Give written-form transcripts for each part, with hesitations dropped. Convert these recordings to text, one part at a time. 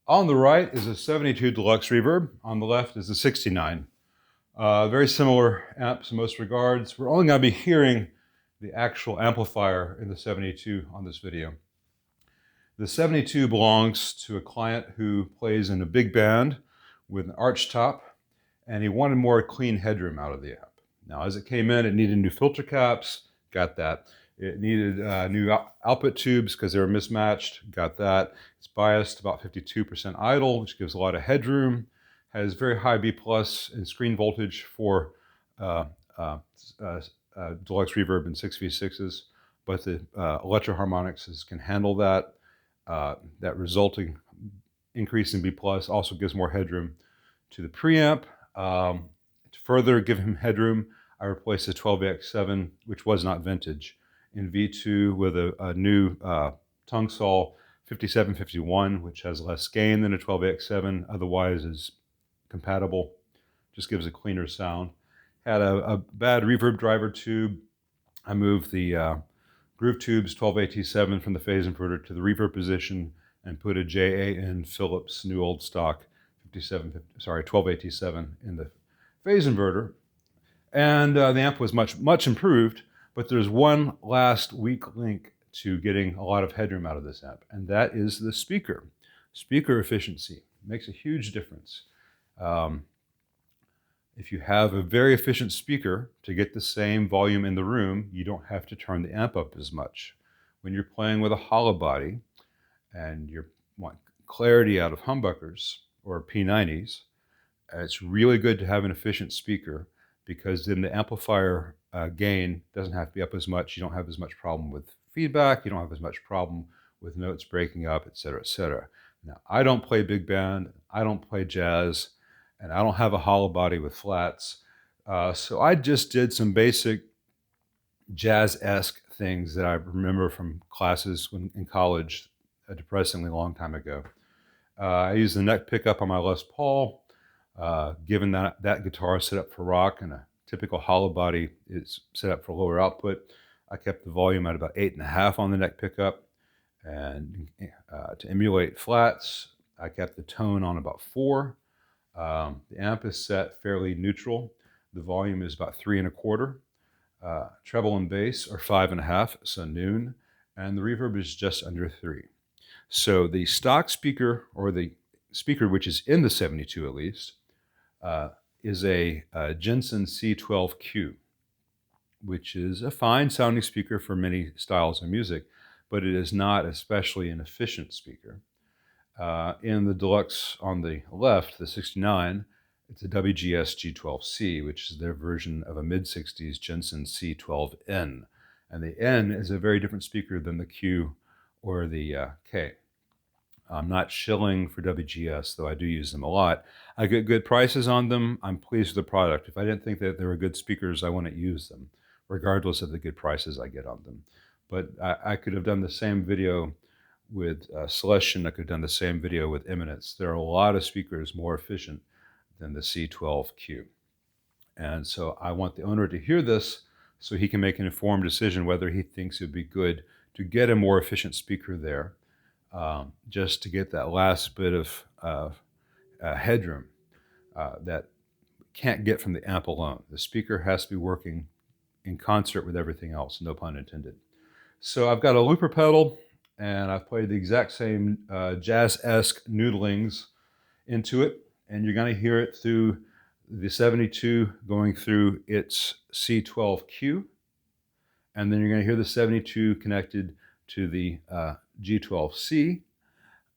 On the right is a 72 Deluxe Reverb. On the left is a 69. Very similar amps in most regards. We're only going to be hearing the actual amplifier in the 72 on this video. The 72 belongs to a client who plays in a big band with an arch top, and he wanted more clean headroom out of the amp. Now, as it came in, it needed new filter caps, got that. It needed new output tubes because they were mismatched, got that. It's biased about 52% idle, which gives a lot of headroom. Has very high B plus in screen voltage for uh, uh, Deluxe Reverb and 6v6s, but the electro harmonics can handle that. That resulting increase in B plus also gives more headroom to the preamp. To further give him headroom, I replaced the 12AX7, which was not vintage, in V2 with a new tongue saw 5751, which has less gain than a 12AX7, otherwise is compatible, just gives a cleaner sound. Had a bad reverb driver tube. I moved the groove tubes 12AT7 from the phase inverter to the reverb position and put a JAN Philips new old stock 12AT7 in the phase inverter. And the amp was much improved, but there's one last weak link to getting a lot of headroom out of this amp, and that is the speaker. Speaker efficiency makes a huge difference. If you have a very efficient speaker, to get the same volume in the room, you don't have to turn the amp up as much. When you're playing with a hollow body and you want clarity out of humbuckers or P90s, it's really good to have an efficient speaker because then the amplifier gain doesn't have to be up as much. You don't have as much problem with feedback. You don't have as much problem with notes breaking up, et cetera, et cetera. Now, I don't play big band. I don't play jazz. And I don't have a hollow body with flats. So I just did some basic jazz-esque things that I remember from classes in college a depressingly long time ago. I used the neck pickup on my Les Paul. Given that guitar is set up for rock and a typical hollow body is set up for lower output, I kept the volume at about 8.5 on the neck pickup. And to emulate flats, I kept the tone on about 4. The amp is set fairly neutral. The volume is about 3.25. Treble and bass are 5.5, so noon, and the reverb is just under 3. So the stock speaker, or the speaker which is in the 72 at least, is a Jensen C12Q, which is a fine sounding speaker for many styles of music, but it is not especially an efficient speaker. In the Deluxe on the left, the 69, it's a WGS G12C, which is their version of a mid-60s Jensen C12N. And the N is a very different speaker than the Q or the K. I'm not shilling for WGS, though I do use them a lot. I get good prices on them. I'm pleased with the product. If I didn't think that they were good speakers, I wouldn't use them, regardless of the good prices I get on them. But I could have done the same video with Celestion. I could have done the same video with Eminence. There are a lot of speakers more efficient than the C12Q. And so I want the owner to hear this so he can make an informed decision whether he thinks it would be good to get a more efficient speaker there, just to get that last bit of headroom that can't get from the amp alone. The speaker has to be working in concert with everything else, no pun intended. So I've got a looper pedal, and I've played the exact same jazz-esque noodlings into it, and you're going to hear it through the 72 going through its C12Q, and then you're going to hear the 72 connected to the G12C.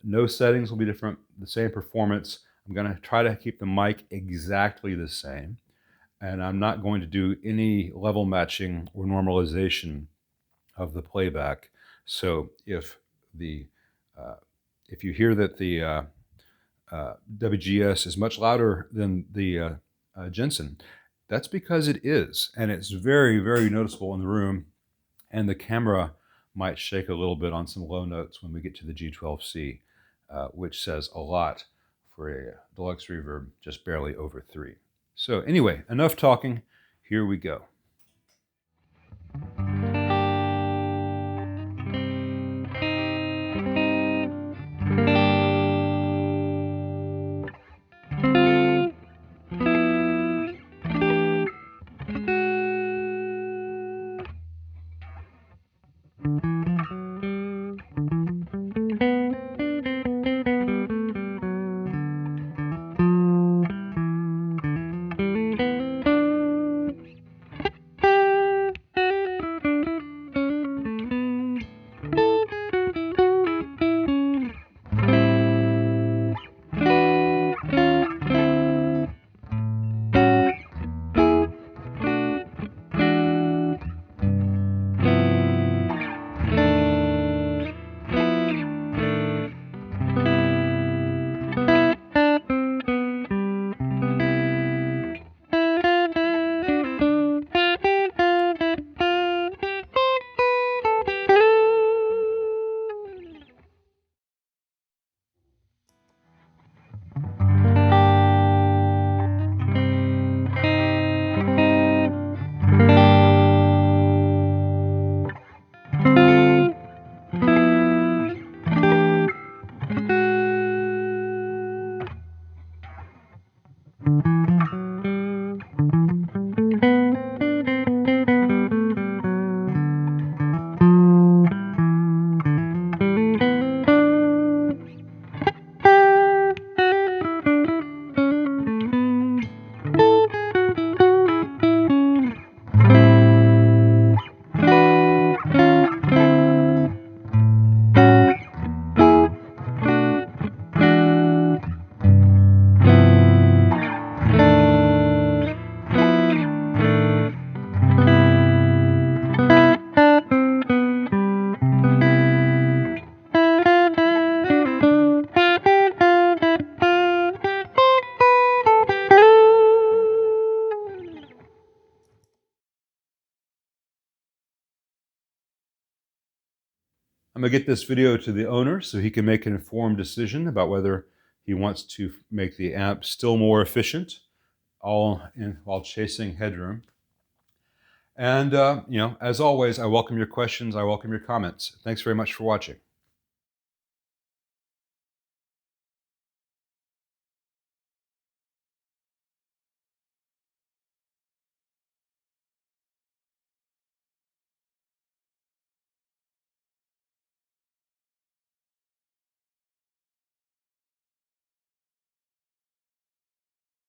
No settings will be different, the same performance. I'm going to try to keep the mic exactly the same, and I'm not going to do any level matching or normalization of the playback. So if you hear that the WGS is much louder than the Jensen, that's because it is, and it's very, very noticeable in the room, and the camera might shake a little bit on some low notes when we get to the G12C, which says a lot for a Deluxe Reverb just barely over 3. So anyway, enough talking. Here we go. I'm going to get this video to the owner so he can make an informed decision about whether he wants to make the amp still more efficient, while chasing headroom. And, as always, I welcome your questions. I welcome your comments. Thanks very much for watching.